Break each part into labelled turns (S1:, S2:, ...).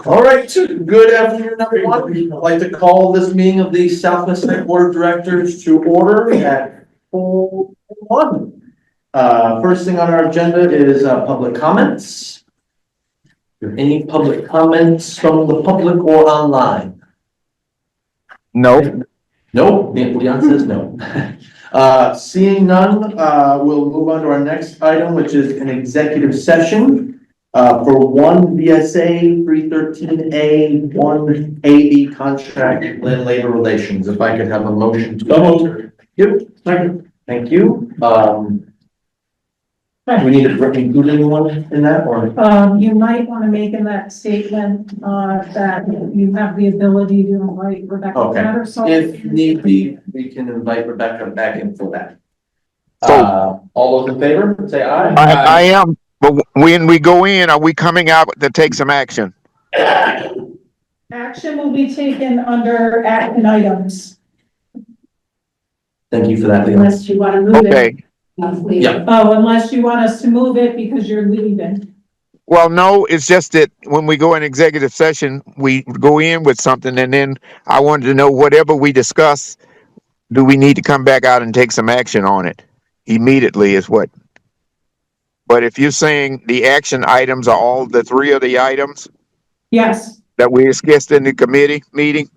S1: All right, good afternoon, everyone. I'd like to call this meeting of the South Mississippi Board of Directors to order at 4:01. First thing on our agenda is public comments. Any public comments from the public or online?
S2: No.
S1: No, Leon says no. Seeing none, we'll move on to our next item, which is an executive session. For one VSA 313A 1AB contract and labor relations. If I could have a motion to. Yep, thank you. Do we need to include anyone in that or?
S3: You might want to make in that statement, that you have the ability to invite Rebecca
S1: Okay.
S3: Patterson.
S1: If need be, we can invite Rebecca back in for that.
S2: So-
S1: All those in favor, say aye.
S2: I am, but when we go in, are we coming out to take some action?
S3: Action will be taken under action items.
S1: Thank you for that, Leon.
S3: Unless you want to move it.
S2: Okay,
S1: Yeah.
S3: Oh, unless you want us to move it because you're leaving.
S2: well, no, it's just that when we go in executive session, we go in with something and then I wanted to know whatever we discuss, do we need to come back out and take some action on it immediately is what? But if you're saying the action items are all the three of the items
S3: Yes.
S2: that we discussed in the committee meeting?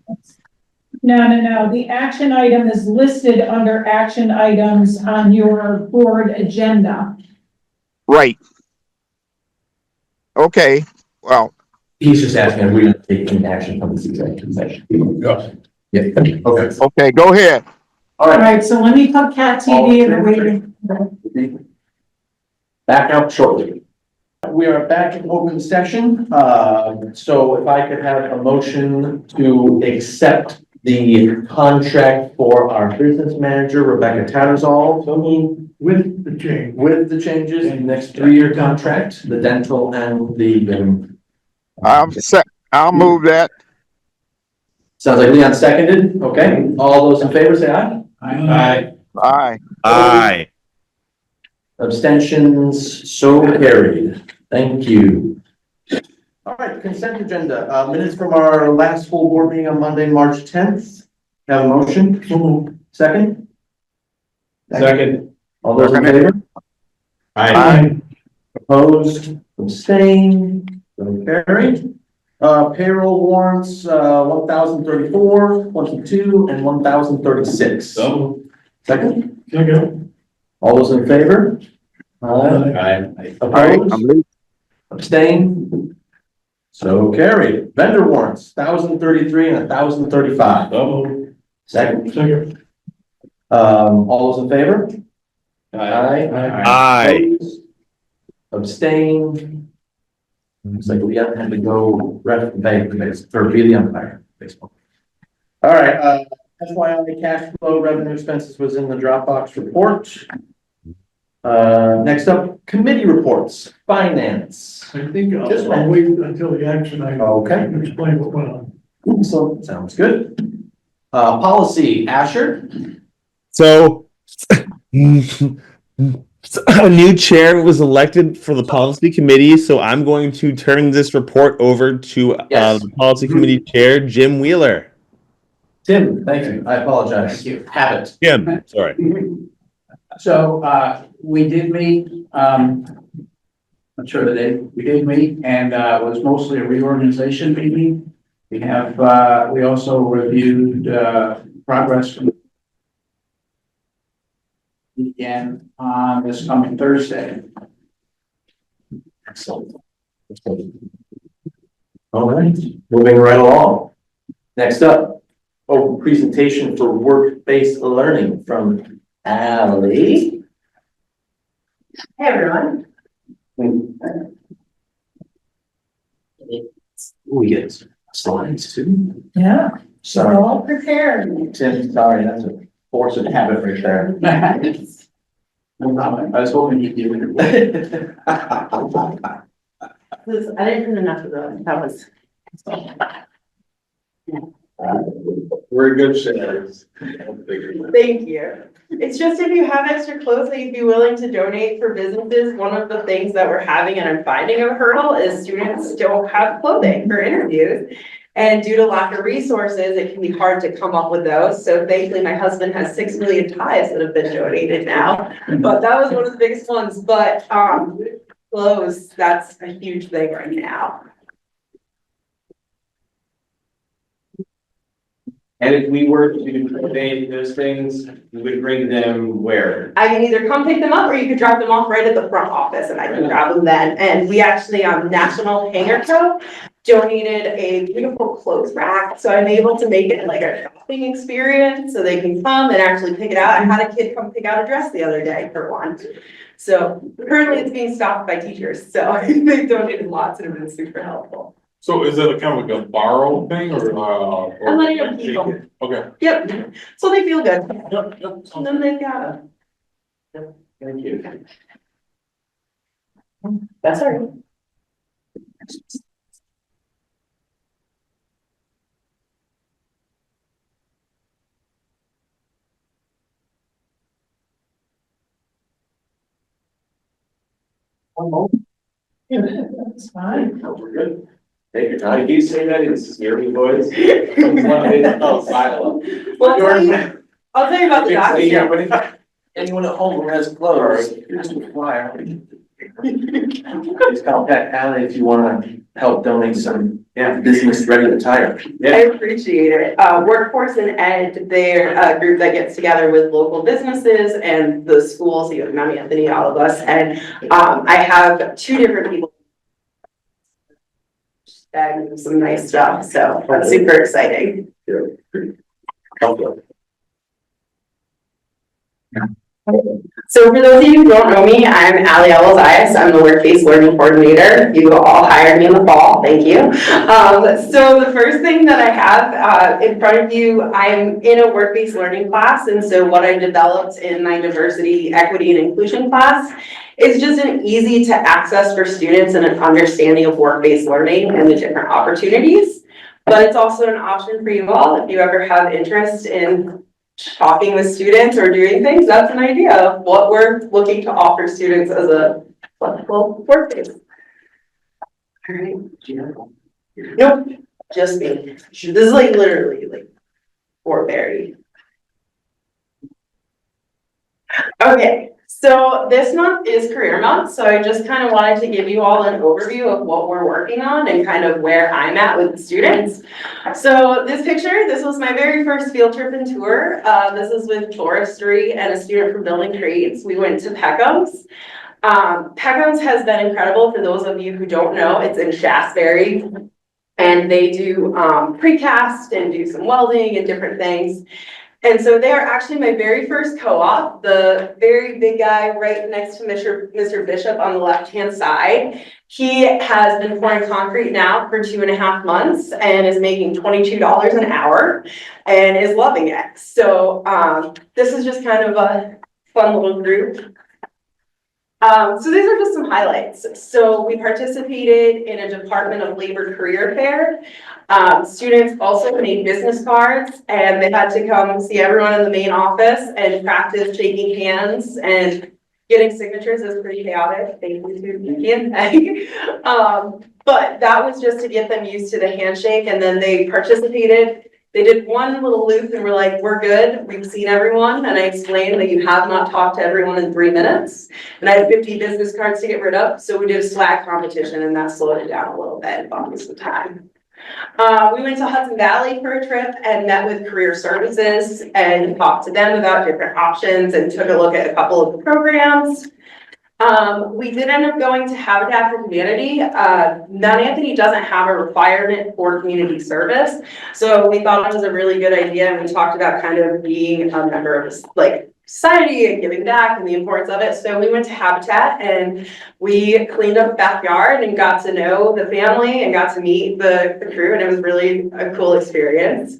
S3: No. The action item is listed under action items on your board agenda.
S2: Right. Okay, well,
S1: He's just asking if we're going to take any action from this executive session.
S4: Yes.
S1: Yeah, okay.
S2: okay, go ahead.
S1: All
S3: All
S1: right.
S3: right, so let me put Cat TV in the waiting.
S1: Back out shortly. We are back in open session. So if I could have a motion to accept the contract for our business manager, Rebecca Tattersall.
S4: With the change.
S1: With the changes in the next 3-year contract, the dental and the,
S2: I'll move that.
S1: sounds like Leon seconded. Okay, all those in favor say aye.
S4: Aye.
S2: Aye.
S5: Aye.
S1: Abstentions, so carried. Thank you. All right, consent agenda, minutes from our last full board meeting on Monday, March 10th. Have a motion? Second?
S4: Second.
S1: All those in favor?
S2: Aye.
S1: Opposed, abstained, so carried. Payroll warrants, 1,034, 22, and 1,036.
S4: So.
S1: Second?
S4: Second.
S1: All those in favor?
S4: Aye.
S1: Opposed?
S2: I'm leaving.
S1: Abstain? So carried. Vendor warrants, 1,033 and 1,035.
S4: So.
S1: Second.
S4: Second.
S1: All those in favor?
S5: Aye.
S1: Opposed? Abstain? Looks like we have to go ref bank or be the umpire. Baseball. All right, FYI, cash flow revenue expenses was in the Dropbox report. Next up, committee reports, finance.
S4: I think I'll wait until the action item.
S1: Okay.
S4: To explain what went on.
S1: So, sounds good. Policy, Asher.
S5: So, a new chair was elected for the policy committee, so I'm going to turn this report over to
S1: Yes.
S5: the policy committee chair, Jim Wheeler.
S1: Tim, thank you. I apologize.
S6: Thank you.
S1: Have it.
S5: Jim, sorry.
S6: So, we did meet, not sure the date, we did meet, and, it was mostly a reorganization meeting. We have, we also reviewed, progress from again on this coming Thursday.
S1: Excellent. All right, moving right along. Next up, presentation for work-based learning from Ally.
S7: Hey, everyone.
S1: We get slides too.
S3: Yeah, we're
S1: Sorry,
S3: all prepared.
S1: Tim, sorry, that's a force of habit right there.
S6: No problem. I was hoping you'd do it.
S7: I didn't do enough of those. That was.
S4: We're good shares.
S7: Thank you. It's just if you have extra clothes that you'd be willing to donate for businesses, one of the things that we're having and I'm finding a hurdle is students don't have clothing for interviews. And due to lack of resources, it can be hard to come up with those. So thankfully, my husband has 6 million ties that have been donated now. But that was one of the biggest ones, but clothes, that's a huge thing right now.
S8: And if we were to donate those things, we would bring them where?
S7: I can either come pick them up or you could drop them off right at the front office and I can grab them then. And we actually, National Hanger Co. donated a beautiful clothes rack. So I'm able to make it like a shopping experience so they can come and actually pick it out. I had a kid come pick out a dress the other day for one. So currently it's being stocked by teachers. So they donated lots and have been super helpful.
S9: So is it a kind of like a borrow thing or?
S7: I'm letting them keep them.
S9: Okay.
S7: Yep. So they feel good.
S9: Yep.
S7: And then they've got them.
S8: Thank you.
S7: That's all right.
S3: It's fine.
S8: We're good. Take your time. You say that in scary voice. Oh, silent.
S7: Well, I'll tell you about the
S8: Yeah,
S7: document.
S8: but if anyone at home who has clothes, here's the flyer.
S1: Please contact Allie if you wanna help donate some business ready attire.
S7: I appreciate it. Workforce and Ed, they're a group that gets together with local businesses and the schools, you have Mount Anthony, all of us. And I have 2 different people and some nice stuff. So that's super exciting. So for those of you who don't know me, I'm Allie Elizayas. I'm the Work-Based Learning Coordinator. You all hired me in the fall, thank you. So the first thing that I have in front of you, I'm in a work-based learning class. And so what I developed in my diversity, equity, and inclusion class is just an easy to access for students and an understanding of work-based learning and the different opportunities. But it's also an option for you all if you ever have interest in talking with students or doing things. That's an idea of what we're looking to offer students as a flexible workplace. All right. Nope, just me. This is like literally like for Barry. Okay, so this month is career month, so I just kind of wanted to give you all an overview of what we're working on and kind of where I'm at with the students. So this picture, this was my very first field trip and tour. This is with floristry and a student from building trades. We went to Peckham's. Peckham's has been incredible. For those of you who don't know, it's in Shasberry. And they do precast and do some welding and different things. And so they are actually my very first co-op, the very big guy right next to Mr. Bishop on the left-hand side. He has been pouring concrete now for 2.5 months and is making $22 an hour and is loving it. So this is just kind of a fun little group. So these are just some highlights. So we participated in a Department of Labor career fair. Students also made business cards and they had to come see everyone in the main office and practice shaking hands, and getting signatures is pretty chaotic. Thank you to Nikki and Peg. But that was just to get them used to the handshake, and then they participated. They did one little loop and were like, we're good, we've seen everyone. And I explained that you have not talked to everyone in 3 minutes. And I had 50 business cards to get rid of. So we did a swag competition and that slowed it down a little bit and bought me some time. We went to Hudson Valley for a trip and met with career services and talked to them about different options and took a look at a couple of the programs. We did end up going to Habitat for Humanity. Mount Anthony doesn't have a requirement for community service. So we thought it was a really good idea. And we talked about kind of being a member of like society and giving back and the importance of it. So we went to Habitat and we cleaned up the backyard and got to know the family and got to meet the crew. And it was really a cool experience.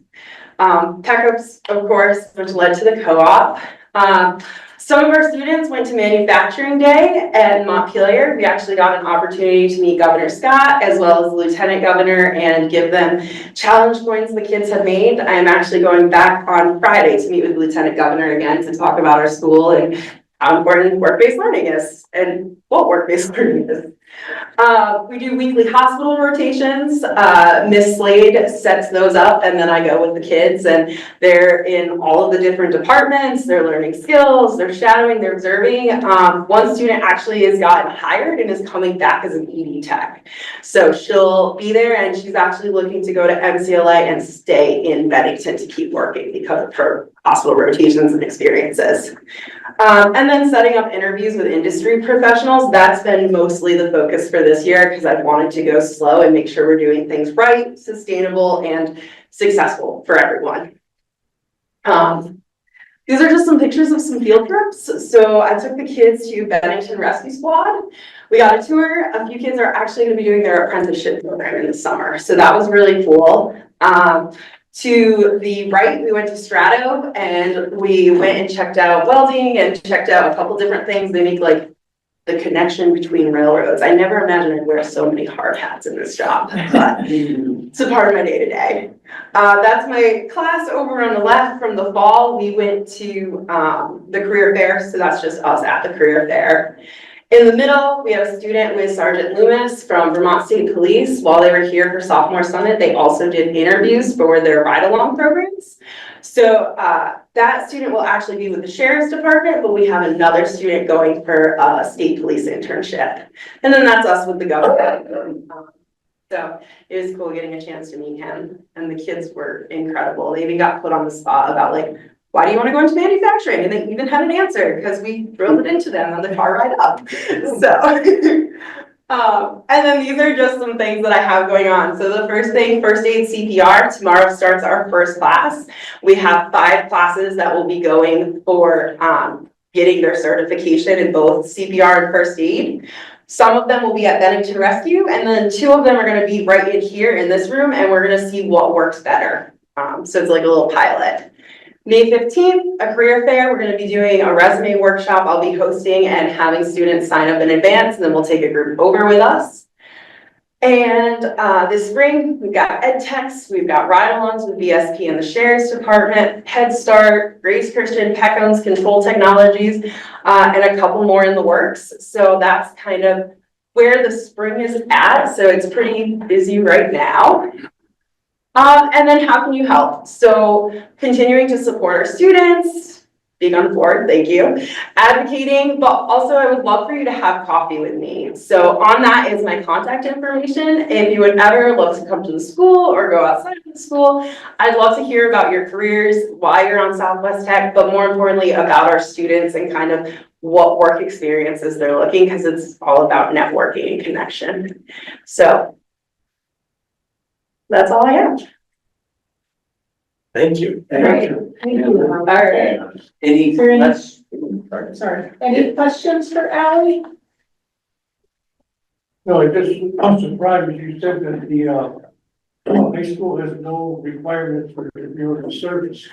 S7: Peckham's, of course, which led to the co-op. Some of our students went to Manufacturing Day at Montpelier. We actually got an opportunity to meet Governor Scott as well as the Lieutenant Governor and give them challenge points the kids have made. I am actually going back on Friday to meet with the Lieutenant Governor again to talk about our school and how important work-based learning is and what work-based learning is. We do weekly hospital rotations. Miss Slade sets those up and then I go with the kids and they're in all of the different departments. They're learning skills, they're shadowing, they're observing. One student actually has gotten hired and is coming back as an ED tech. So she'll be there and she's actually looking to go to MCLA and stay in Bennington to keep working because of her hospital rotations and experiences. And then setting up interviews with industry professionals, that's been mostly the focus for this year because I've wanted to go slow and make sure we're doing things right, sustainable, and successful for everyone. These are just some pictures of some field trips. So I took the kids to Bennington Rescue Squad. We got a tour. A few kids are actually going to be doing their apprenticeship program in the summer. So that was really cool. To the right, we went to Strato and we went and checked out welding and checked out a couple different things. They make like the connection between railroads. I never imagined I'd wear so many hard hats in this job, but it's a part of my day-to-day. That's my class over on the left from the fall. We went to the career fair, so that's just us at the career fair. In the middle, we have a student with Sergeant Loomis from Vermont State Police. While they were here for Sophomore Summit, they also did interviews for their ride-along programs. So that student will actually be with the Sheriff's Department, but we have another student going for a state police internship. And then that's us with the government. So it was cool getting a chance to meet him, and the kids were incredible. They even got put on the spot about like, why do you want to go into manufacturing? And they even had an answer because we drilled it into them on the car ride up. So, and then these are just some things that I have going on. So the first thing, first aid CPR. Tomorrow starts our first class. We have 5 classes that will be going for getting their certification in both CPR and first aid. Some of them will be at Bennington Rescue, and then 2 of them are going to be right in here in this room, and we're going to see what works better. So it's like a little pilot. May 15th, a career fair. We're going to be doing a resume workshop. I'll be hosting and having students sign up in advance, and then we'll take a group over with us. And this spring, we've got ed techs, we've got ride-alongs with BSP and the Sheriff's Department, Head Start, Grace Christian, Peckham's Control Technologies, and a couple more in the works. So that's kind of where the spring is at. So it's pretty busy right now. And then how can you help? So continuing to support our students, being on the board, thank you, advocating, but also I would love for you to have coffee with me. So on that is my contact information. If you would ever love to come to the school or go outside of the school, I'd love to hear about your careers, why you're on Southwest Tech, but more importantly about our students and kind of what work experiences they're looking, because it's all about networking and connection. So that's all I have.
S1: Thank you.
S3: Great. Thank you.
S7: All right.
S1: Any,
S3: Is there any-
S1: let's,
S3: Sorry, any questions for Ally?
S4: No, I'm surprised you said that the high school has no requirements for your service.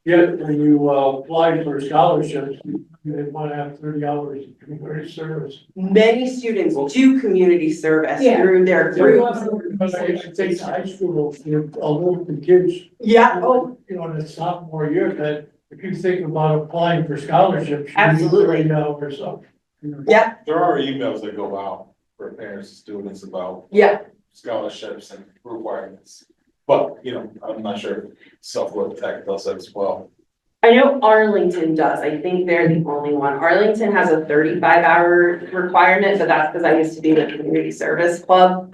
S4: Yet when you apply for scholarships, they want to have 30 hours of community service.
S7: Many students do community service
S3: Yeah.
S7: through their groups.
S4: But I think high school, although the kids,
S7: Yeah, oh,
S4: in the sophomore year, that if you think about applying for scholarships. you need
S7: Absolutely.
S4: 30 hours of.
S7: yeah,
S9: There are emails that go out for parents and students about
S7: yeah.
S9: scholarships and requirements. But, I'm not sure Southwest Tech does that as well.
S7: I know Arlington does. I think they're the only one. Arlington has a 35-hour requirement, but that's because I used to be in the community service club,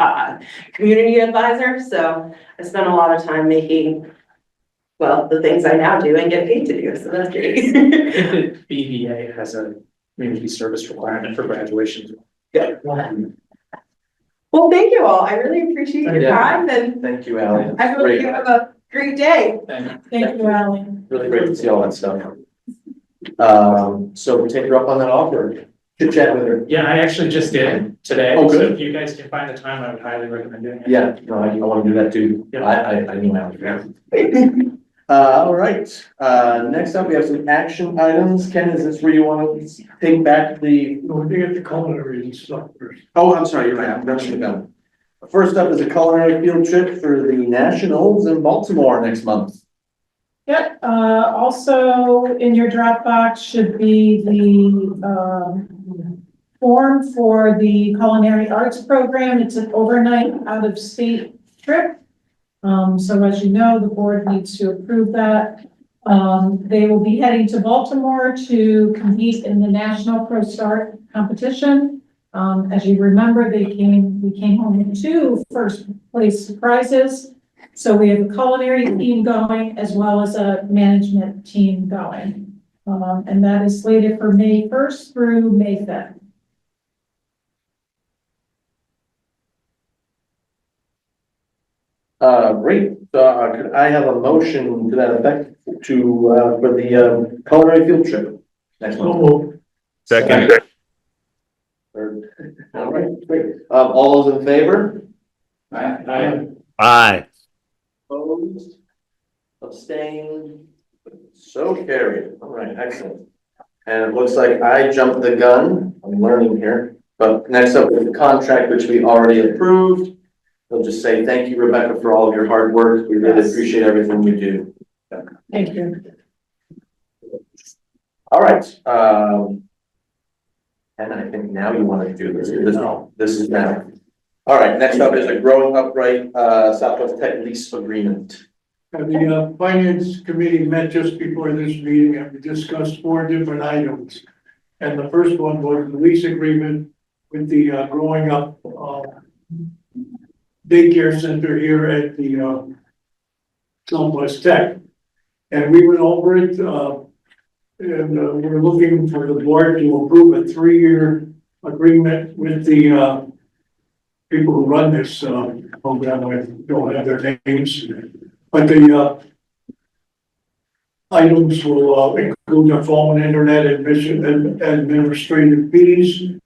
S7: community advisor. So I spent a lot of time making, well, the things I now do and get paid to do. So that's great.
S10: If the BVA has a community service requirement for graduation.
S7: Good. Well, thank you all. I really appreciate your
S1: Yeah.
S7: time and
S1: thank you, Ally.
S7: I hope you have a great day.
S3: Thank you, Ally.
S1: Really great to see all that stuff. So we take her up on that offer, chit chat with her.
S10: Yeah, I actually just did today.
S1: Oh,
S10: So
S1: good.
S10: if you guys can find the time, I would highly recommend doing it.
S1: Yeah, no, I want to do that too.
S10: Yeah.
S1: I knew Ally. All right, next up, we have some action items. Ken, is this where you want to take back the,
S4: We're gonna get the culinary and stuff first.
S1: oh, I'm sorry, you're right, I'm rushing the gun. First up is a culinary field trip for the Nationals in Baltimore next month.
S3: Yep, also in your Dropbox should be the, form for the culinary arts program. It's an overnight out-of-state trip. So as you know, the board needs to approve that. They will be heading to Baltimore to compete in the National Pro Start competition. As you remember, we came home with 2 first place prizes. So we have a culinary team going as well as a management team going. And that is slated for May 1st through May 5th.
S1: Great, so could I have a motion to that effect to, for the culinary field trip next
S4: So
S1: month?
S4: moved.
S5: Second.
S1: All right, great. All those in favor?
S5: Aye.
S1: Opposed? Abstained? So carried. All right, excellent. And it looks like I jumped the gun. I'm learning here. But next up is the contract, which we already approved. We'll just say thank you, Rebecca, for all of your hard work. We really
S3: Yes.
S1: appreciate everything you do.
S3: Thank you.
S1: All right. And I think now you want to do this. This is now. All right, next up is a Growing Upright Southwest Tech lease agreement.
S4: And the finance committee met just before this meeting and we discussed 4 different items. And the first one was the lease agreement with the Growing Up daycare center here at the Southwest Tech. And we went over it, and we're looking for the board to approve a 3-year agreement with the people who run this program. I don't have their names, but the items will include the phone, internet, admission, and administrative fees.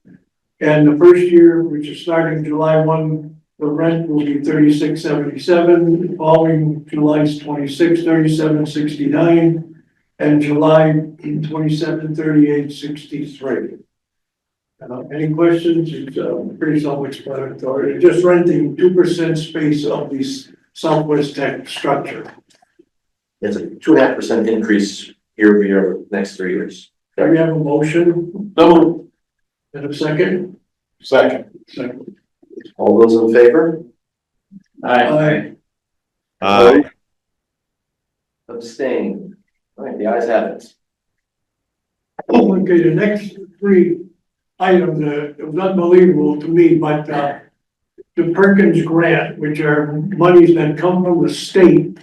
S4: And the first year, which is starting July 1, the rent will be $36.77, following July's 26, $37.69, and July 27, $38.63. Any questions? It's pretty self-explanatory. Just renting 2% space of the Southwest Tech structure.
S1: It's a 2.5% increase year over year, next 3 years.
S4: Do we have a motion
S1: So,
S4: and a second?
S9: Second.
S4: Second.
S1: all those in favor?
S4: Aye.
S5: Aye.
S1: Abstain. All right, the ayes have it.
S4: Okay, the next 3 items, it was unbelievable to me, but the Perkins grant, which are monies that come from the state.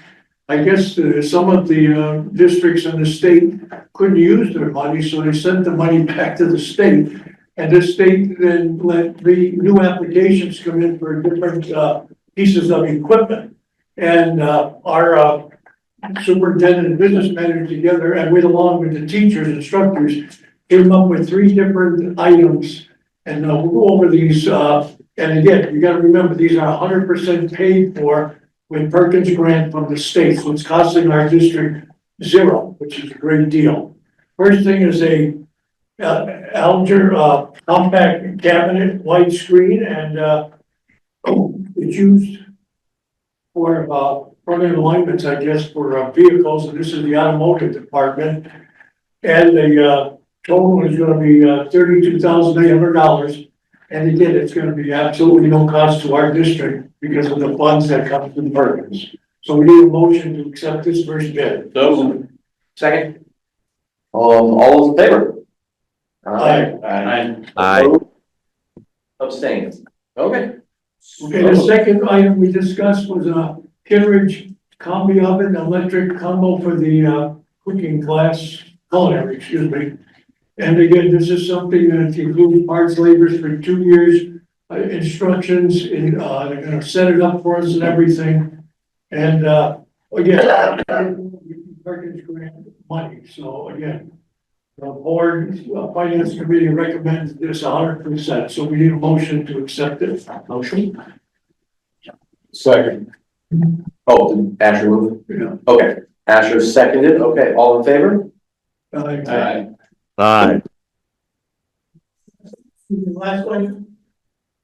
S4: I guess some of the districts in the state couldn't use their money, so they sent the money back to the state. And the state then let the new applications come in for different pieces of equipment. And our superintendent and business manager together, and with along with the teachers, instructors, came up with 3 different items. And we'll go over these, and again, you gotta remember, these are 100% paid for with Perkins grant from the state, so it's costing our district 0, which is a great deal. First thing is a Alger compact cabinet, white screen, and it's used for front end alignments, I guess, for vehicles, and this is the automotive department. And the total is gonna be $32,800. And again, it's gonna be absolutely no cost to our district because of the funds that come from Perkins. So we need a motion to accept this first bid.
S1: Second. All those in favor?
S4: Aye.
S5: Aye.
S1: Abstain. Okay.
S4: Okay, the second item we discussed was a Kittredge combi oven, electric combo for the cooking class, culinary, excuse me. And again, this is something that includes parts, labors for 2 years, instructions, they're gonna set it up for us and everything. And again, Perkins grant money, so again, the board, finance committee recommends this 100%, so we need a motion to accept it.
S1: Motion.
S9: Second.
S1: Oh, did Asher move?
S4: Yeah.
S1: Okay, Asher seconded. Okay, all in favor?
S4: Aye.
S5: Aye.
S4: The last one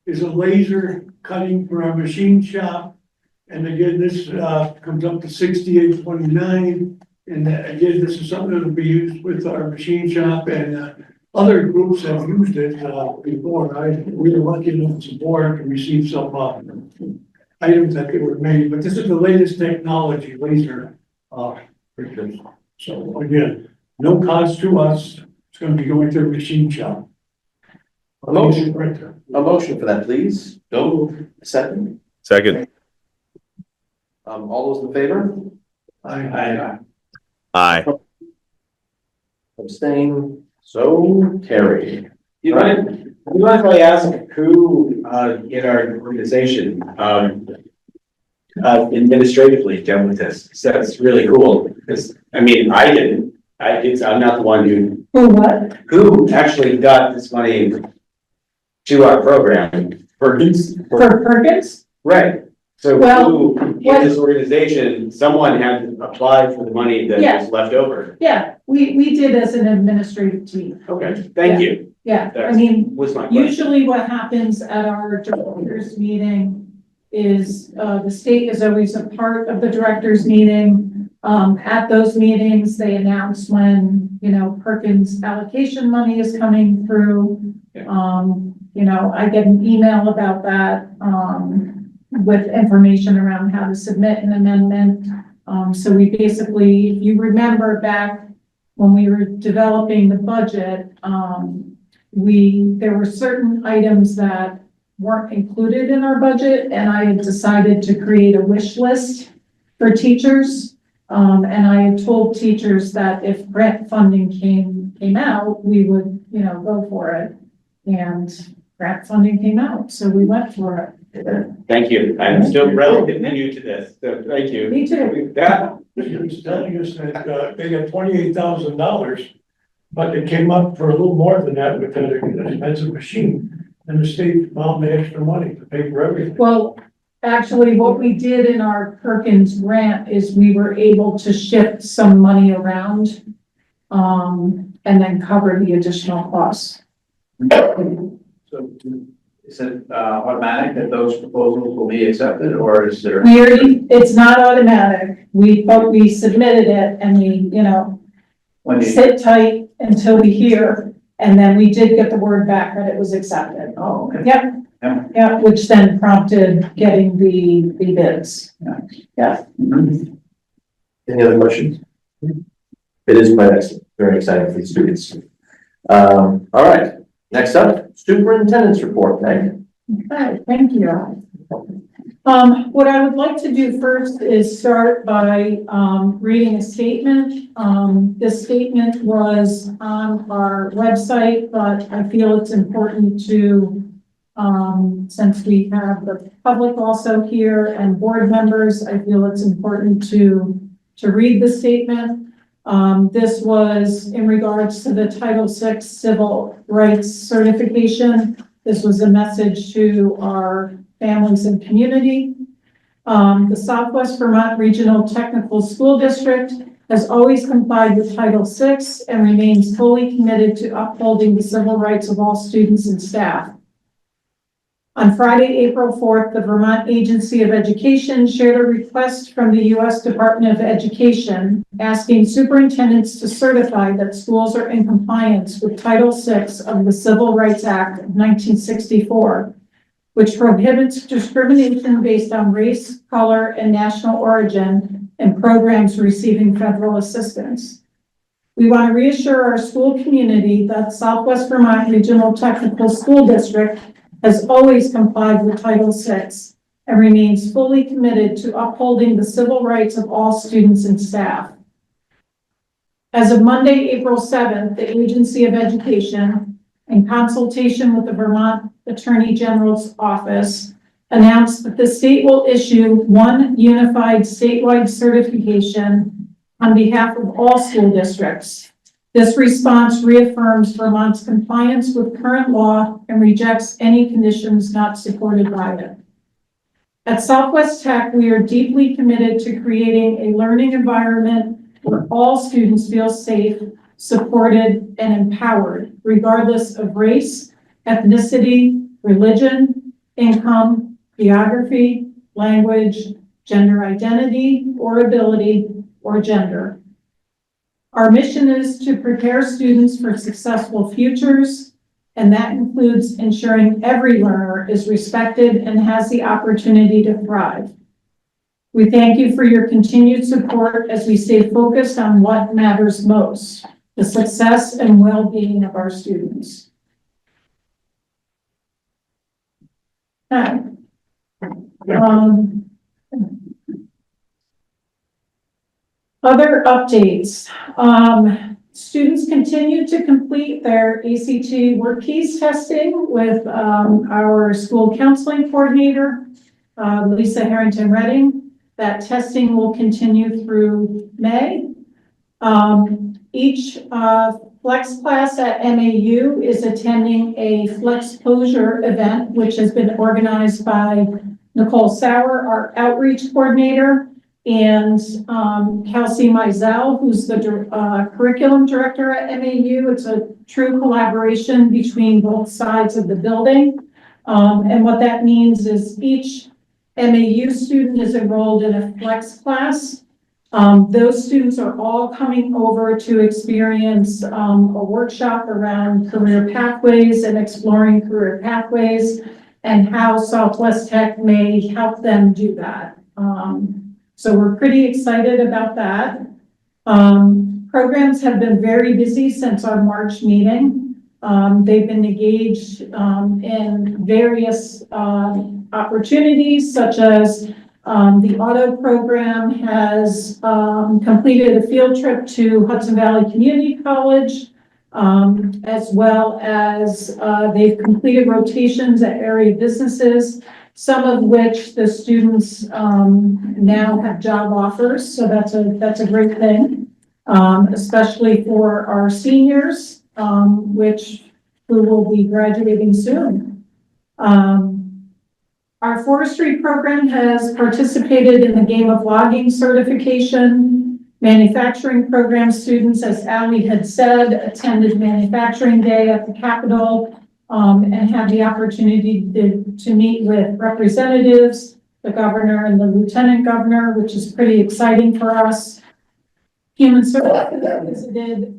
S4: is a laser cutting for our machine shop. And again, this comes up to 6829. And again, this is something that will be used with our machine shop, and other groups have used it before. We were lucky enough to board to receive some items that they were made, but this is the latest technology, laser printers. So again, no cost to us. It's going to be going to the machine shop.
S1: A motion.
S4: Printer.
S1: A motion for that, please. Second.
S5: Second.
S1: All those in favor?
S4: Aye.
S5: Aye.
S1: Abstain, so carried.
S8: You mind if I ask who, in our organization, administratively dealt with this? So it's really cool, because, I mean, I'm not the one who actually got this money to our program. Perkins?
S3: For Perkins?
S8: Right, so
S3: Well,
S8: who, in this organization, someone had to apply for the money that
S3: Yeah.
S8: was left over.
S3: Yeah, we did as an administrative team.
S8: Okay, thank you,
S3: Yeah, I
S8: That's-
S3: mean,
S8: was my question.
S3: usually what happens at our directors meeting is, the state is always a part of the directors meeting. At those meetings, they announce when, Perkins allocation money is coming through. I get an email about that, with information around how to submit an amendment. So we basically, if you remember back when we were developing the budget, there were certain items that weren't included in our budget, and I had decided to create a wish list for teachers. And I had told teachers that if grant funding came out, we would, go for it. And grant funding came out, so we went for it.
S8: Thank you, I'm still relatively new to this, so thank you.
S3: Me too.
S8: Yeah,
S4: He was telling us that they got $28,000, but it came up for a little more than that with an expensive machine. And the state found the extra money to pay for everything.
S3: Well, actually, what we did in our Perkins grant is we were able to shift some money around, and then cover the additional costs.
S6: So is it automatic that those proposals will be accepted, or is there?
S3: It's not automatic. But we submitted it and we,
S6: When you,
S3: sit tight until we hear, and then we did get the word back that it was accepted.
S6: oh, okay.
S3: Yep.
S6: Yeah.
S3: Yeah, which then prompted getting the bids. Yeah.
S6: Mhm.
S1: Any other questions? It is quite excellent, very exciting for the students. All right, next up, superintendent's report, Meg.
S3: Okay, thank you. What I would like to do first is start by, reading a statement. This statement was on our website, but I feel it's important to, since we have the public also here and board members, I feel it's important to read the statement. This was in regards to the Title VI Civil Rights Certification. This was a message to our families and community. The Southwest Vermont Regional Technical School District has always complied with Title VI and remains fully committed to upholding the civil rights of all students and staff. On Friday, April 4th, the Vermont Agency of Education shared a request from the U.S. Department of Education asking superintendents to certify that schools are in compliance with Title VI of the Civil Rights Act of 1964, which prohibits discrimination based on race, color, and national origin in programs receiving federal assistance. We want to reassure our school community that Southwest Vermont Regional Technical School District has always complied with Title VI and remains fully committed to upholding the civil rights of all students and staff. As of Monday, April 7th, the Agency of Education, in consultation with the Vermont Attorney General's Office, announced that the state will issue one unified statewide certification on behalf of all school districts. This response reaffirms Vermont's compliance with current law and rejects any conditions not supported by it. At Southwest Tech, we are deeply committed to creating a learning environment where all students feel safe, supported, and empowered, regardless of race, ethnicity, religion, income, geography, language, gender identity, or ability, or gender. Our mission is to prepare students for successful futures, and that includes ensuring every learner is respected and has the opportunity to thrive. We thank you for your continued support as we stay focused on what matters most, the success and well-being of our students. Okay. Other updates. Students continue to complete their ACT work keys testing with our school counseling coordinator, Lisa Harrington Redding. That testing will continue through May. Each flex class at MAU is attending a Flexposure event, which has been organized by Nicole Sauer, our outreach coordinator, and Kelsey Mizell, who's the curriculum director at MAU. It's a true collaboration between both sides of the building. And what that means is each MAU student is enrolled in a flex class. Those students are all coming over to experience a workshop around career pathways and exploring career pathways and how Southwest Tech may help them do that. So we're pretty excited about that. Programs have been very busy since our March meeting. They've been engaged in various opportunities, such as the auto program has completed a field trip to Hudson Valley Community College, as well as they've completed rotations at area businesses, some of which the students now have job offers. So that's a great thing, especially for our seniors, who will be graduating soon. Our forestry program has participated in the Game of Logging certification. Manufacturing program students, as Allie had said, attended Manufacturing Day at the Capitol and had the opportunity to meet with representatives, the governor and the lieutenant governor, which is pretty exciting for us. Human Services visited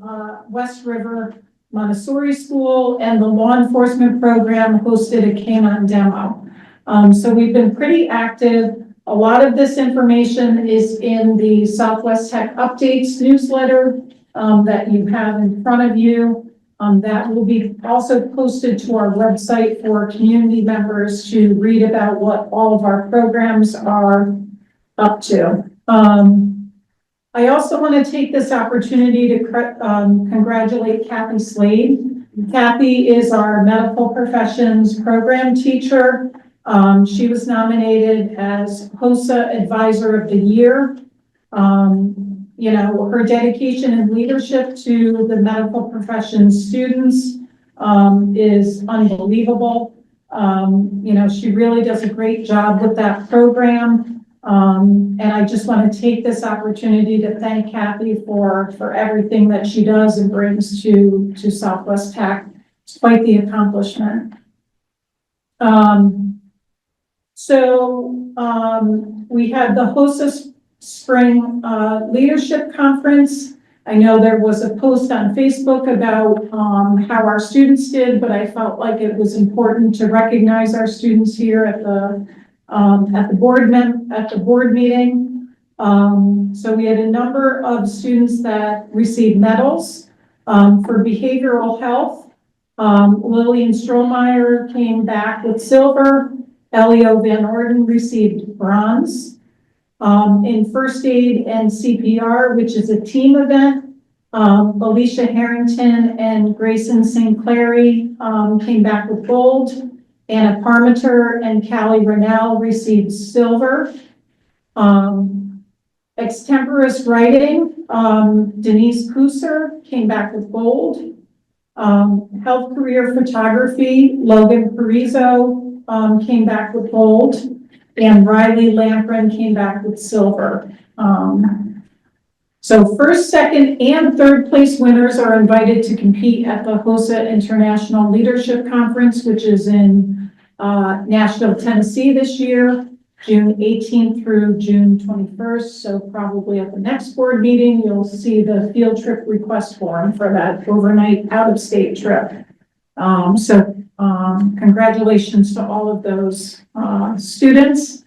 S3: West River Montessori School, and the law enforcement program hosted a canine demo. So we've been pretty active. A lot of this information is in the Southwest Tech Updates newsletter that you have in front of you. That will be also posted to our website for community members to read about what all of our programs are up to. I also want to take this opportunity to congratulate Kathy Slade. Kathy is our medical professions program teacher. She was nominated as HOSA Advisor of the Year. You know, her dedication and leadership to the medical profession students is unbelievable. You know, she really does a great job with that program. And I just want to take this opportunity to thank Kathy for everything that she does and brings to Southwest Tech. It's quite the accomplishment. We had the HOSA Spring Leadership Conference. I know there was a post on Facebook about how our students did, but I felt like it was important to recognize our students here at the board meeting. So we had a number of students that received medals for behavioral health. Lillian Strohmeyer came back with silver. Elio Van Orden received bronze. In first aid and CPR, which is a team event, Alicia Harrington and Grayson St. Clary came back with gold. Anna Parmenter and Callie Rennell received silver. Extemporaneous writing, Denise Kusser came back with gold. Health career photography, Logan Parizo came back with gold, and Riley Lamprin came back with silver. So first, second, and third place winners are invited to compete at the HOSA International Leadership Conference, which is in Nashville, Tennessee this year, June 18th through June 21st. So probably at the next board meeting, you'll see the field trip request form for that overnight out-of-state trip. Congratulations to all of those students.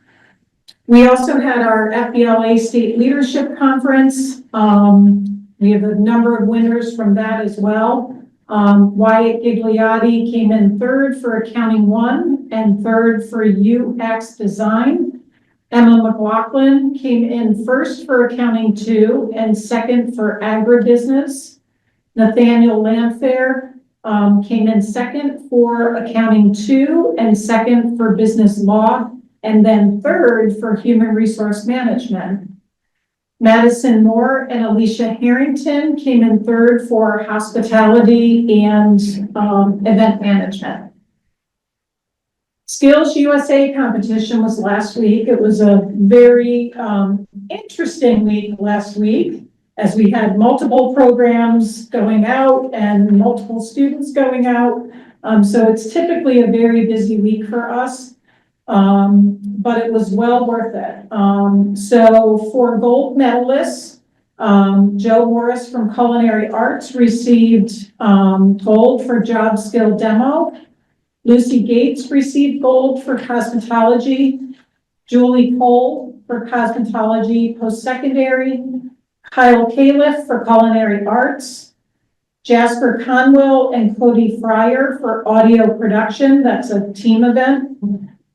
S3: We also had our FBLA State Leadership Conference. We have a number of winners from that as well. Wyatt Gigliotti came in third for Accounting 1 and third for UX Design. Emma McLaughlin came in first for Accounting 2 and second for Agribusiness. Nathaniel Landfair came in second for Accounting 2 and second for Business Law, and then third for Human Resource Management. Madison Moore and Alicia Harrington came in third for Hospitality and Event Management. Skills USA competition was last week. It was a very interesting week last week, as we had multiple programs going out and multiple students going out. So it's typically a very busy week for us. But it was well worth it. So for gold medalists, Joe Morris from Culinary Arts received gold for job skill demo. Lucy Gates received gold for cosmetology. Julie Cole for cosmetology post-secondary. Kyle Califf for culinary arts. Jasper Conwell and Cody Fryer for audio production. That's a team event.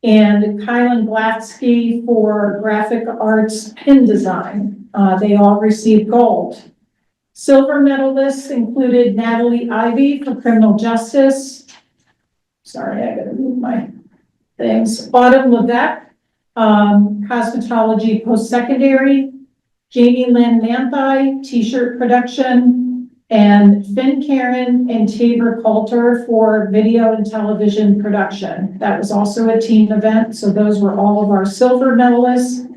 S3: And Kylan Blatsky for graphic arts pin design. They all received gold. Silver medalists included Natalie Ivy for criminal justice. Sorry, I gotta move my things. Autumn Levesque, cosmetology post-secondary. Jamie Lynn Manthai, t-shirt production. And Finn Karen and Tabor Coulter for video and television production. That was also a team event, so those were all of our silver medalists.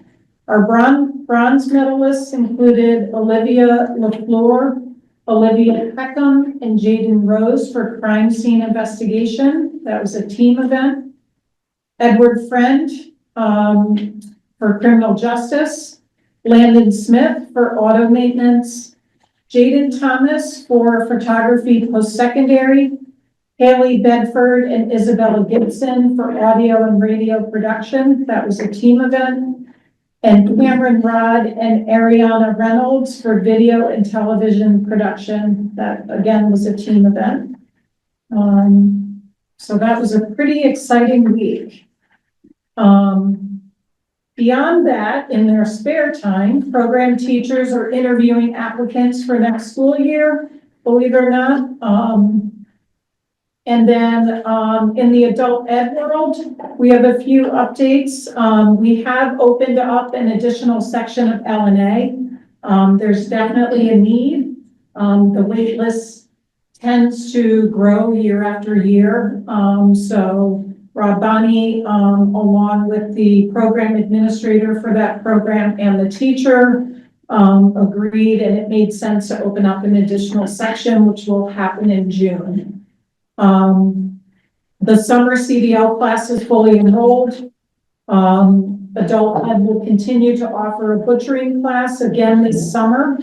S3: Our bronze medalists included Olivia LaFleur, Olivia Peckham, and Jaden Rose for crime scene investigation. That was a team event. Edward Friend for criminal justice. Landon Smith for auto maintenance. Jaden Thomas for photography post-secondary. Haley Bedford and Isabella Gibson for audio and radio production. That was a team event. And Cameron Rod and Ariana Reynolds for video and television production. That again was a team event. So that was a pretty exciting week. Beyond that, in their spare time, program teachers are interviewing applicants for next school year, believe it or not. And then in the adult ed world, we have a few updates. We have opened up an additional section of L&A. There's definitely a need. The wait list tends to grow year after year. So Rob Bonney, along with the program administrator for that program and the teacher, agreed, and it made sense to open up an additional section, which will happen in June. The summer CDL class is fully enrolled. Adult Ed will continue to offer a butchering class again this summer.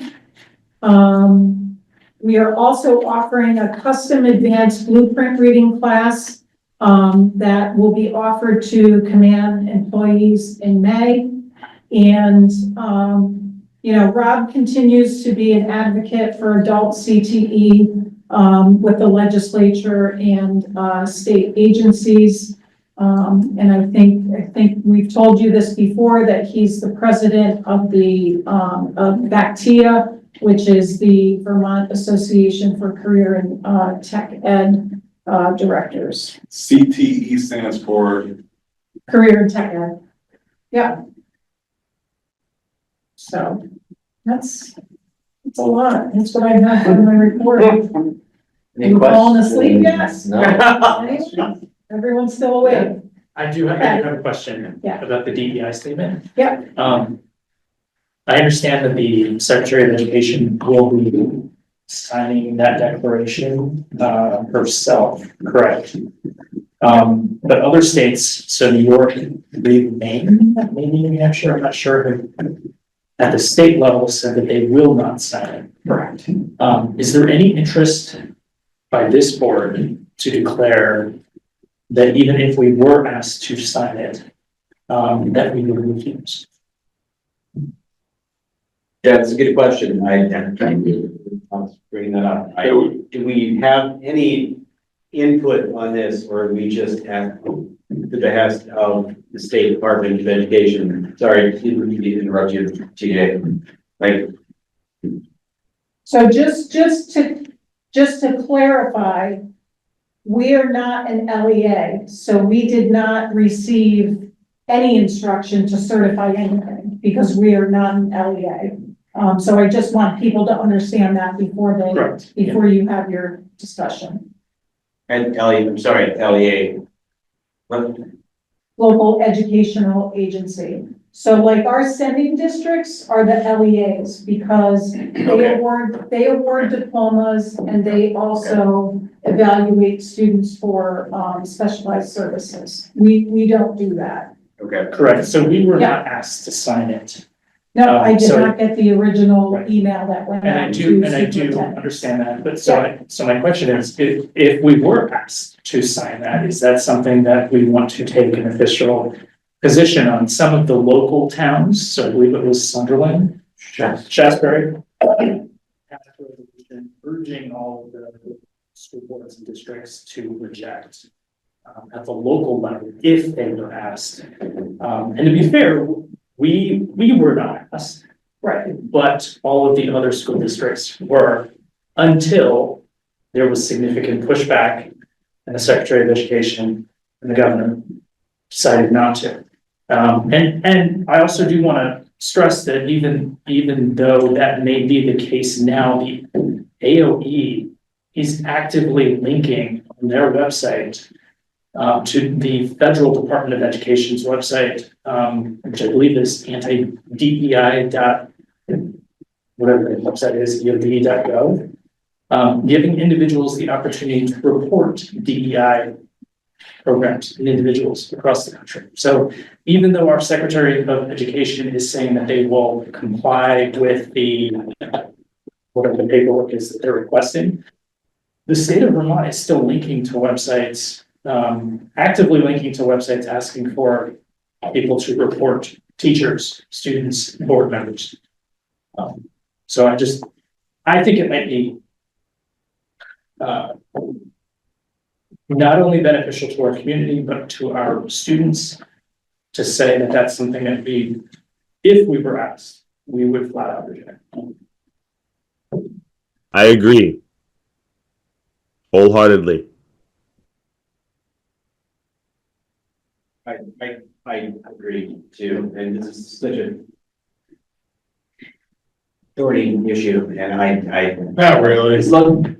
S3: We are also offering a custom advanced blueprint reading class that will be offered to command employees in May. And, you know, Rob continues to be an advocate for adult CTE with the legislature and state agencies. And I think we've told you this before, that he's the president of the of VACTIA, which is the Vermont Association for Career and Tech Ed directors.
S9: CTE stands for?
S3: Career and Tech Ed. Yeah. So that's a lot. That's what I got in my report. You falling asleep yet?
S8: No.
S3: Everyone's still awake.
S10: I do have a question
S3: Yeah.
S10: about the DEI statement.
S3: Yeah.
S10: I understand that the Secretary of Education will be signing that declaration, herself, correct? But other states, so New York, Maine, maybe New Hampshire, I'm not sure, at the state level said that they will not sign it. Correct. Is there any interest by this board to declare that even if we were asked to sign it, that we would refuse?
S8: Yeah, that's a good question. I was bringing that up. Do we have any input on this, or we just have the behest of the State Department of Education? Sorry, didn't mean to interrupt you, TJ. Like,
S3: So just to clarify, we are not an LEA, so we did not receive any instruction to certify anything because we are not an LEA. So I just want people to understand that before
S10: Correct.
S3: before you have your discussion.
S8: and I'm sorry, LEA. What?
S3: Local educational agency. So like our sending districts are the LEAs because
S8: Okay.
S3: they award diplomas and they also evaluate students for specialized services. We don't do that.
S8: Okay.
S10: Correct. So we were not asked to sign it.
S3: No, I did
S10: So-
S3: not get the original
S10: Right.
S3: email that went
S10: And I
S3: out
S10: do,
S3: to
S10: and I do
S3: superintendent.
S10: understand that, but so my question is, if we were asked to sign that, is that something that we want to take an official position on? Some of the local towns, so I believe it was Sunderland, Shasberry, urging all of the school boards and districts to reject at the local level if they were asked. And to be fair, we were not asked.
S3: Right,
S10: But all of the other school districts were, until there was significant pushback and the Secretary of Education and the governor decided not to. And I also do want to stress that even though that may be the case now, the AOE is actively linking on their website to the Federal Department of Education's website, which I believe is anti-DEI whatever the website is, EOD.gov, giving individuals the opportunity to report DEI programs in individuals across the country. So even though our Secretary of Education is saying that they will comply with the whatever the paperwork is that they're requesting, the state of Vermont is still linking to websites, actively linking to websites asking for people to report teachers, students, board members. So I think it might be not only beneficial to our community, but to our students to say that that's something that if we were asked, we would flat out reject.
S5: I agree. Wholeheartedly.
S8: I agree too, and this is such a thorny issue, and I.
S9: Not really.
S8: It's like,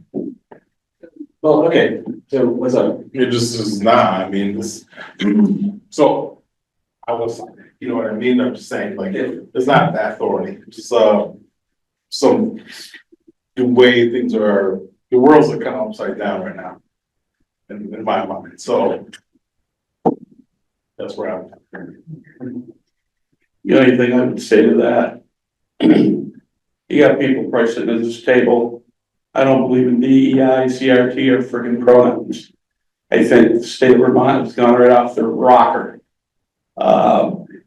S8: well, okay, so what's up?
S9: It just is not, I mean, this, so, I was, you know what I mean, I'm just saying, like, it's not that thorny, just, some, the way things are, the world's are kind of upside down right now. In my mind, so. That's where I'm.
S11: The only thing I would say to that, you got people probably sitting at this table. I don't believe in DEI, CRT, or friggin' pronouns. I think the state of Vermont has gone right off the rocker.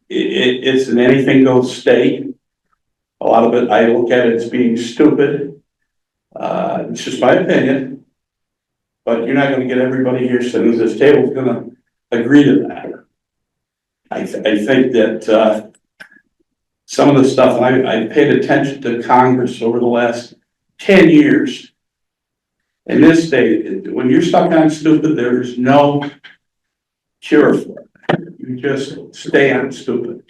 S11: It's an anything goes state. A lot of it, I look at it as being stupid. It's just my opinion. But you're not gonna get everybody here sitting at this table who's gonna agree to that. I think that some of the stuff, I paid attention to Congress over the last 10 years. In this state, when you're stuck on stupid, there is no cure for it. You just stay on stupid.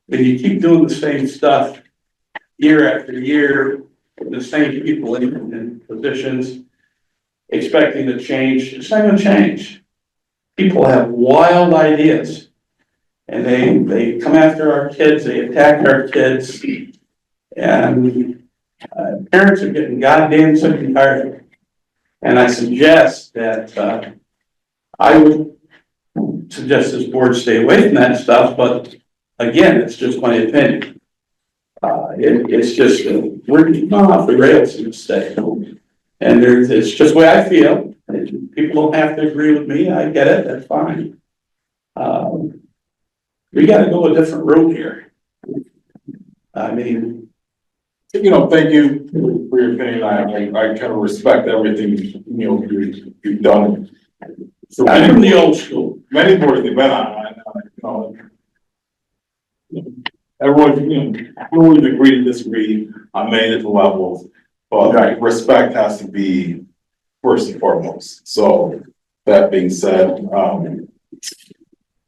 S11: When you keep doing the same stuff year after year, the same people in positions, expecting to change, it's not gonna change. People have wild ideas. And they come after our kids, they attack our kids, And parents are getting goddamn sick and tired of it. And I suggest that, I would suggest this board stay away from that stuff, but again, it's just my opinion. It's just, we're not off the rails in this state. And it's just the way I feel. People don't have to agree with me. I get it. That's fine. We gotta go a different route here. I mean,
S9: You know, thank you for your opinion. I kind of respect everything, you know, you've done. So
S11: I'm from the old school.
S9: many boards we've been on, you know, everyone, you know, always agree to disagree on many different levels, but respect has to be first and foremost. So that being said,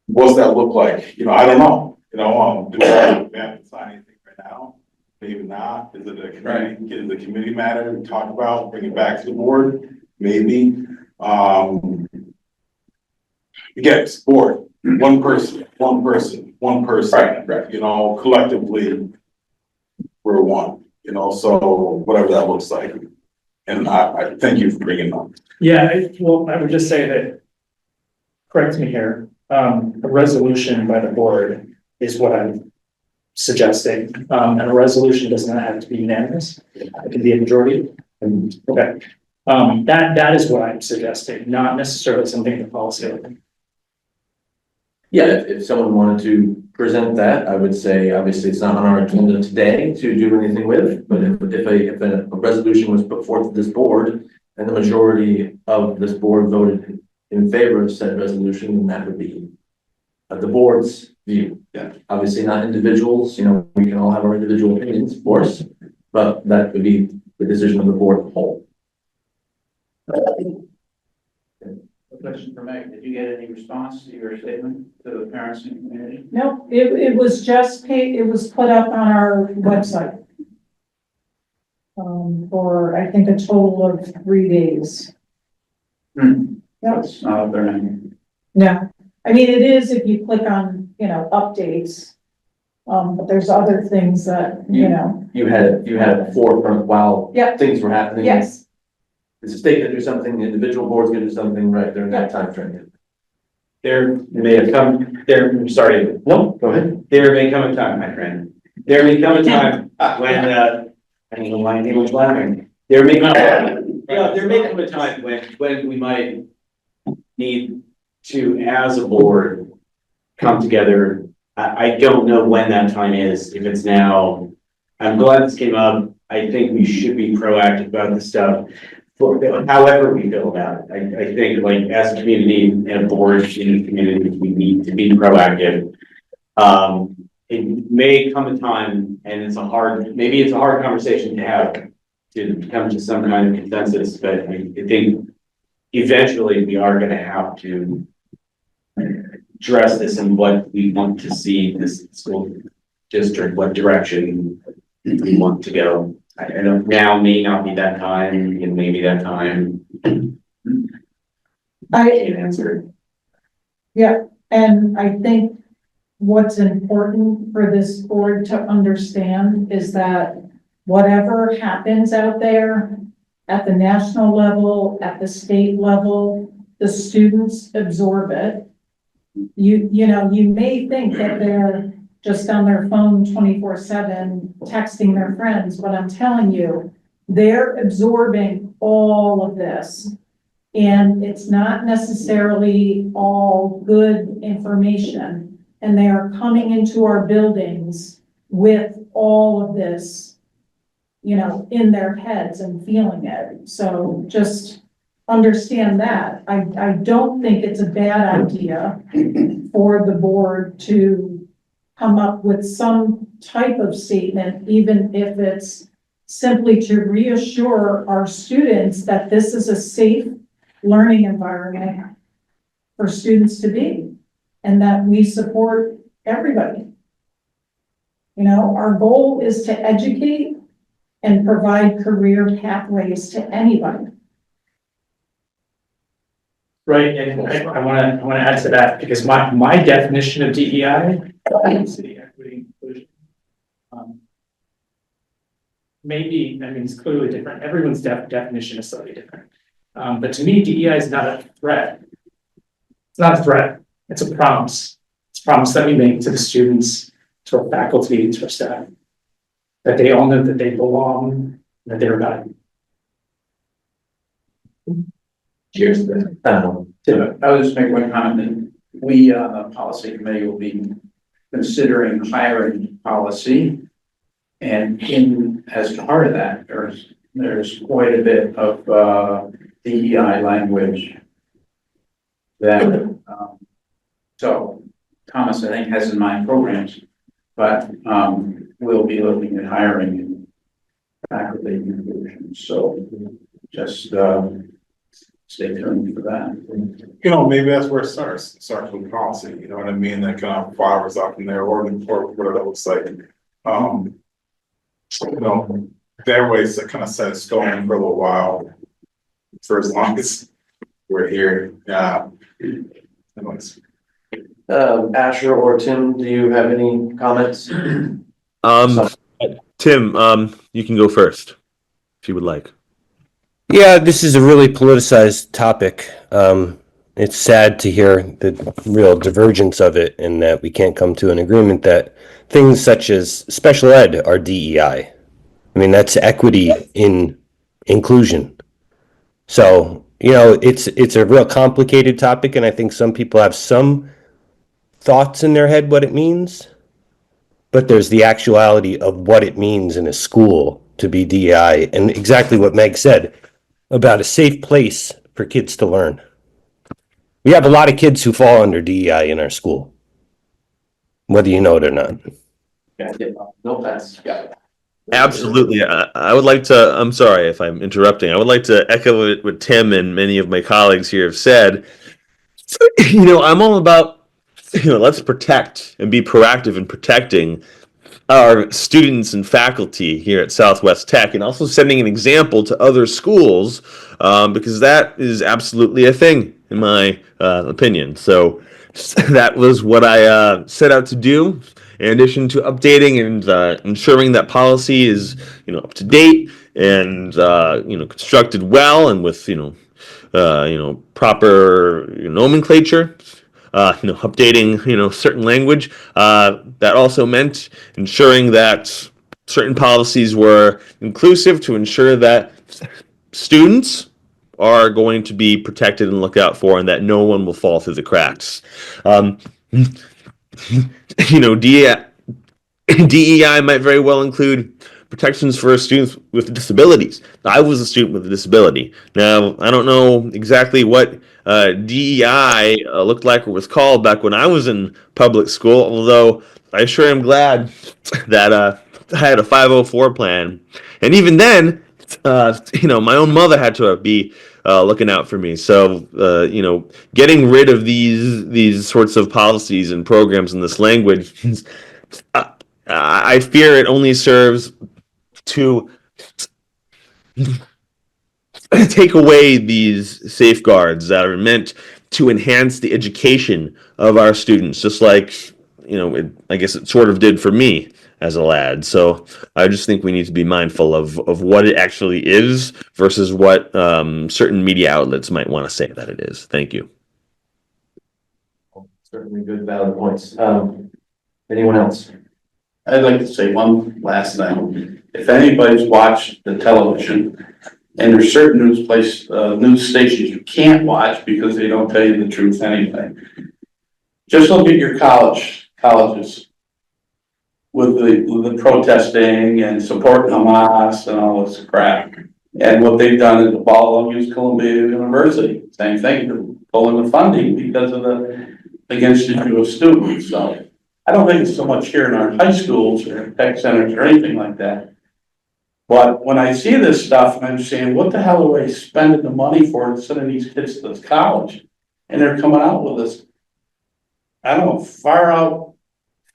S9: what's that look like? You know, I don't know, you know, do we have to sign anything right now? Maybe not. Is it a committee, is it a committee matter to talk about, bring it back to the board? Maybe. Again, sport, one person,
S11: Right.
S9: you know, collectively, we're one, you know, so whatever that looks like. And I thank you for bringing it up.
S10: Yeah, well, I would just say that, correct me here, a resolution by the board is what I'm suggesting. And a resolution does not have to be unanimous. It can be a majority. Okay. That is what I'm suggesting, not necessarily something in the policy.
S1: Yeah, if someone wanted to present that, I would say, obviously, it's not on our agenda today to do anything with, but if a resolution was put forth to this board and the majority of this board voted in favor of said resolution, then that would be the board's view.
S11: Yeah.
S1: Obviously, not individuals, you know, we can all have our individual opinions, of course, but that would be the decision of the board as a whole.
S6: Question for Meg, did you get any response to your statement to the parents and community?
S3: No, it was just paid, it was put up on our website. For, I think, a total of 3 days. Yep.
S6: That's not their name.
S3: No, I mean, it is if you click on, you know, updates. But there's other things that, you know,
S1: You had a forefront while
S3: Yeah.
S1: things were happening.
S3: yes,
S1: Is the state gonna do something, the individual board's gonna do something right during that time frame?
S8: There may have come, I'm sorry,
S1: No, go ahead.
S8: there may come a time, my friend. There may come a time when, I don't know why anyone's laughing. There may come a time when we might need to, as a board, come together. I don't know when that time is, if it's now. I'm glad this came up. I think we should be proactive about this stuff. However we feel about it, I think like as a community and a board in the community, we need to be proactive. It may come a time and maybe it's a hard conversation to have to come to some kind of consensus, but I think eventually we are gonna have to address this and what we want to see this school district, what direction we want to go. I know now may not be that time, and maybe that time.
S3: I,
S8: Can't answer.
S3: and I think what's important for this board to understand is that whatever happens out there at the national level, at the state level, the students absorb it. You know, you may think that they're just on their phone 24/7, texting their friends, but I'm telling you, they're absorbing all of this. And it's not necessarily all good information. And they are coming into our buildings with all of this, you know, in their heads and feeling it. So just understand that. I don't think it's a bad idea for the board to come up with some type of statement, even if it's simply to reassure our students that this is a safe learning environment for students to be, and that we support everybody. You know, our goal is to educate and provide career pathways to anybody.
S10: Right, and I wanna add to that, because my definition of DEI, diversity, equity, inclusion. maybe, I mean, it's clearly different. Everyone's definition is slightly different. But to me, DEI is not a threat. It's not a threat. It's a promise. It's a promise that we make to the students, to our faculty, to our staff, that they all know that they belong, that they're valued.
S8: Cheers to that.
S6: I would just make one comment that we, on the policy committee, will be considering hiring policy. And as part of that, there's quite a bit of, DEI language that, so Thomas, I think, has in mind programs, but, we'll be looking at hiring faculty inclusion. So just, stay tuned for that.
S9: You know, maybe that's where it starts with policy, you know what I mean, that kind of flowers up in there, or whatever it looks like. You know, their ways that kind of set us going for a little while, for as long as we're here, anyways.
S1: Asher or Tim, do you have any comments?
S5: Tim, you can go first if you would like.
S12: Yeah, this is a really politicized topic. It's sad to hear the real divergence of it and that we can't come to an agreement that things such as special ed are DEI. I mean, that's equity in inclusion. So, you know, it's a real complicated topic, and I think some people have some thoughts in their head what it means, but there's the actuality of what it means in a school to be DEI, and exactly what Meg said about a safe place for kids to learn. We have a lot of kids who fall under DEI in our school, whether you know it or not.
S1: No offense. Yeah.
S5: Absolutely. I would like to, I'm sorry if I'm interrupting. I would like to echo what Tim and many of my colleagues here have said. You know, I'm all about, let's protect and be proactive in protecting our students and faculty here at Southwest Tech, and also setting an example to other schools, because that is absolutely a thing, in my opinion. So that was what I set out to do. In addition to updating and ensuring that policy is, up to date and constructed well and with proper nomenclature, updating certain language. That also meant ensuring that certain policies were inclusive to ensure that students are going to be protected and looked out for, and that no one will fall through the cracks. DEI might very well include protections for students with disabilities. I was a student with a disability. Now, I don't know exactly what DEI looked like or was called back when I was in public school, although I sure am glad that I had a 504 plan. And even then, my own mother had to be looking out for me. So, getting rid of these sorts of policies and programs in this language, I fear it only serves to take away these safeguards that are meant to enhance the education of our students, just like, I guess it sort of did for me as a lad. So I just think we need to be mindful of what it actually is versus what certain media outlets might want to say that it is. Thank you.
S1: Certainly good, valid points. Anyone else?
S11: I'd like to say one last thing. If anybody's watched the television, and there's certain news stations you can't watch because they don't tell you the truth anyway. Just look at your colleges with the protesting and supporting Hamas and all this crap. And what they've done at the Baldwin Columbia University, same thing, they're pulling the funding because of against the Jewish students. So I don't think it's so much here in our high schools or tech centers or anything like that. But when I see this stuff, I'm saying, what the hell are they spending the money for to sending these kids to college? And they're coming out with this, I don't know, far out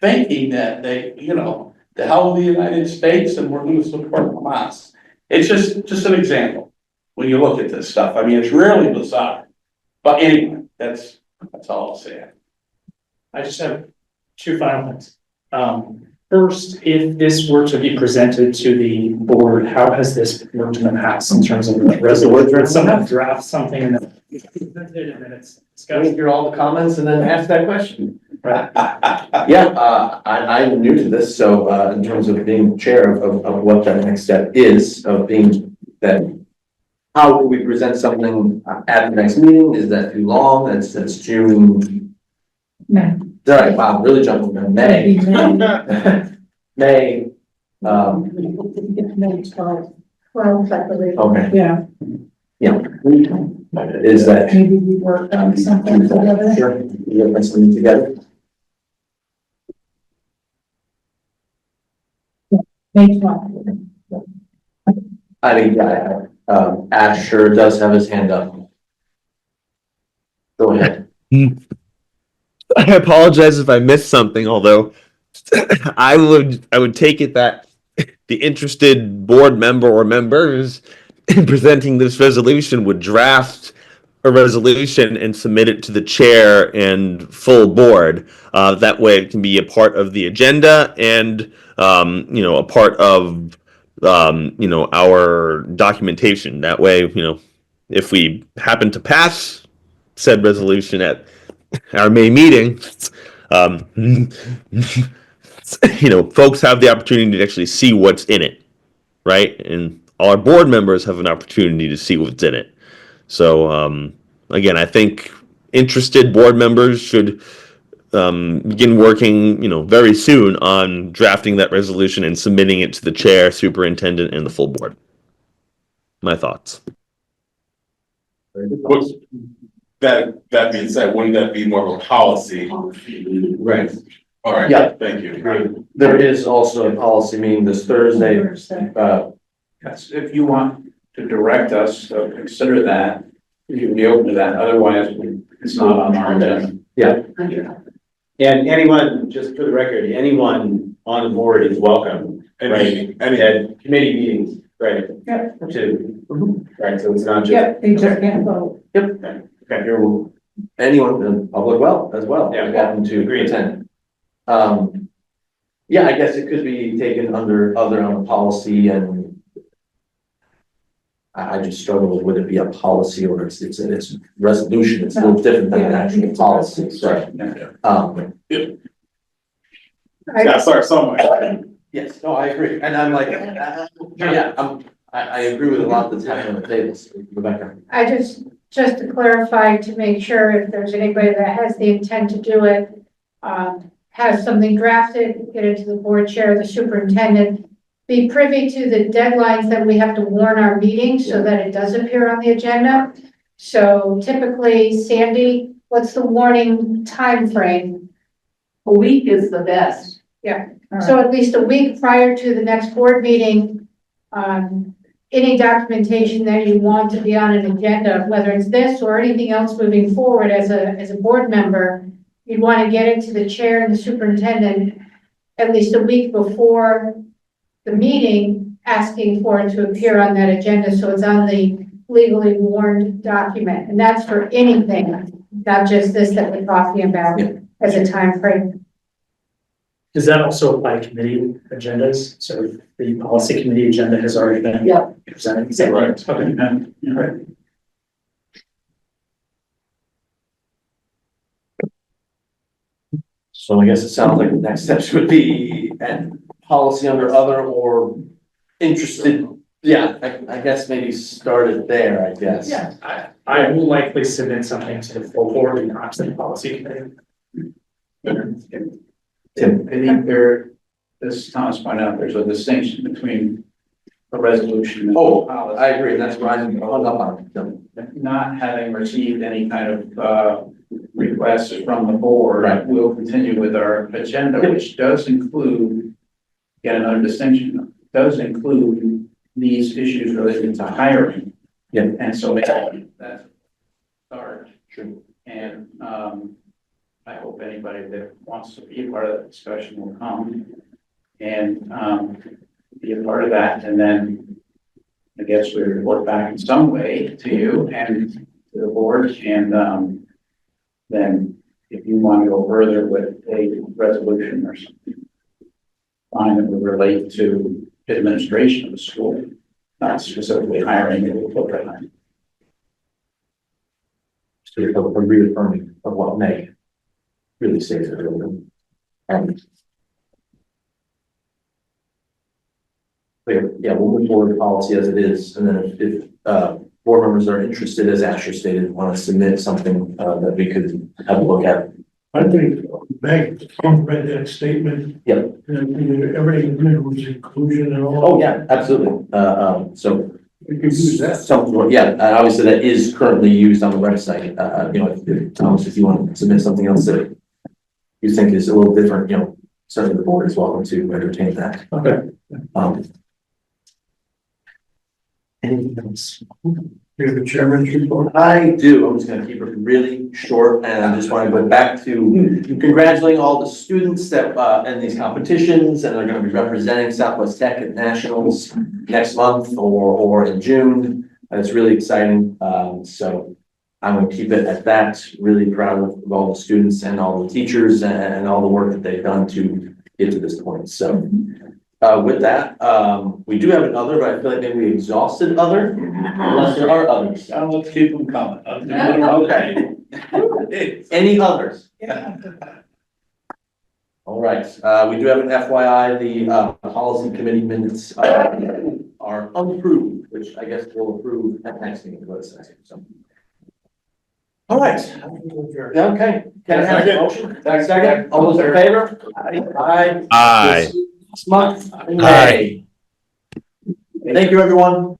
S11: thinking that they, the hell of the United States and we're going to support Hamas. It's just an example when you look at this stuff. I mean, it's really bizarre. But anyway, that's all I'll say.
S10: I just have two final things. First, if this were to be presented to the board, how has this worked in the past in terms of the resolution? Someone drafts something and then it's
S1: Let me
S10: discussed.
S1: hear all the comments and then ask that question.
S10: Right.
S1: Yeah, I'm new to this, so, in terms of being chair of what that next step is, of being that. How will we present something at the next meeting? Is that too long? That's June.
S3: No.
S1: All right, wow, really jumping in May. May,
S3: May 12, I believe.
S1: okay,
S3: Yeah,
S1: is that?
S3: maybe we work on something together.
S1: Sure, we have something together.
S3: May 12.
S1: I think, Ash sure does have his hand up. Go ahead.
S5: I apologize if I missed something, although I would take it that the interested board member or members in presenting this resolution would draft a resolution and submit it to the chair and full board. That way it can be a part of the agenda and, a part of, our documentation. That way, if we happen to pass said resolution at our May meeting, folks have the opportunity to actually see what's in it, right? And all our board members have an opportunity to see what's in it. So, again, I think interested board members should begin working, very soon on drafting that resolution and submitting it to the chair, superintendent, and the full board. My thoughts.
S9: What's, that being said, wouldn't that be more of a policy?
S1: Right.
S9: All right,
S1: Yeah.
S9: thank you.
S1: There is also a policy meeting this Thursday,
S6: Yes, if you want to direct us to consider that, you can be open to that. Otherwise, it's not on our agenda.
S8: And anyone, just for the record, anyone on the board is welcome, right? At committee meetings, right?
S3: Yep.
S8: Right, so it's not just.
S3: Yep, they just can't vote.
S8: Okay.
S1: you're, anyone in public as well,
S8: Yeah.
S1: welcome to
S8: Agreed.
S1: attend. Yeah, I guess it could be taken under other on policy and I just struggle with, would it be a policy or it's resolution, it's a little different than an actual policy, right?
S9: Yeah, sorry, somewhere.
S1: Yes, no, I agree, and I'm like, yeah, I agree with a lot that's happening on the tables, Rebecca.
S13: I just to clarify, to make sure if there's anybody that has the intent to do it, have something drafted, get it to the board chair, the superintendent, be privy to the deadlines that we have to warn our meetings so that it does appear on the agenda. So typically, Sandy, what's the warning time frame?
S7: A week is the best.
S13: So at least a week prior to the next board meeting, any documentation that you want to be on an agenda, whether it's this or anything else moving forward as a board member, you'd want to get it to the chair and the superintendent at least a week before the meeting, asking for it to appear on that agenda, so it's on the legally warned document. And that's for anything, not just this that we're talking about as a time frame.
S10: Does that also apply to committee agendas? So the policy committee agenda has already been presented. Is that right? Okay. Right.
S1: So I guess it sounds like the next steps would be and policy under other or interested, I guess maybe start it there, I guess.
S10: Yeah, I will likely submit something to the full board and not to the policy committee.
S1: Tim.
S6: I think as Thomas pointed out, there's a distinction between a resolution and a
S1: Oh,
S6: policy.
S1: I agree, that's why I'm hung up on it.
S6: Not having received any kind of requests from the board,
S1: Right.
S6: we'll continue with our agenda, which does include, get another distinction, does include these issues related to hiring.
S1: Yeah.
S6: And so that's start. And I hope anybody that wants to be a part of that discussion will come and be a part of that, and then I guess we report back in some way to you and to the board, and then if you want to go further with a resolution or something. find that would relate to administration of the school, not specifically hiring or equipment.
S1: Sort of a reaffirming of what Meg really says. Yeah, we'll move forward with policy as it is, and then if board members are interested, as Asher stated, want to submit something that we could have a look at.
S4: I think Meg read that statement.
S1: Yep.
S4: And everything in it was inclusion and all.
S1: Oh, yeah, absolutely. So
S4: We could use that.
S1: some, yeah, obviously that is currently used on the website. You know, if Thomas, if you want to submit something else that you think is a little different, you know, certainly the board is welcome to entertain that.
S4: Okay.
S1: Anything else?
S4: You have a chairman's report?
S1: I do. I'm just gonna keep it really short, and I just want to go back to congratulating all the students that in these competitions, and they're gonna be representing Southwest Tech at Nationals next month or in June. And it's really exciting. So I'm gonna keep it at that. Really proud of all the students and all the teachers and all the work that they've done to get to this point. So with that, we do have another, but I feel like maybe we exhausted other, unless there are others.
S11: Now let's keep them coming.
S1: Okay. Any others?
S11: Yeah.
S1: All right, we do have an FYI, the policy committee minutes are unapproved, which I guess we'll approve at next meeting. So. All right, okay. Can I have a motion? Second, all those in favor? Aye.
S5: Aye.
S1: Smart. Aye. Thank you, everyone.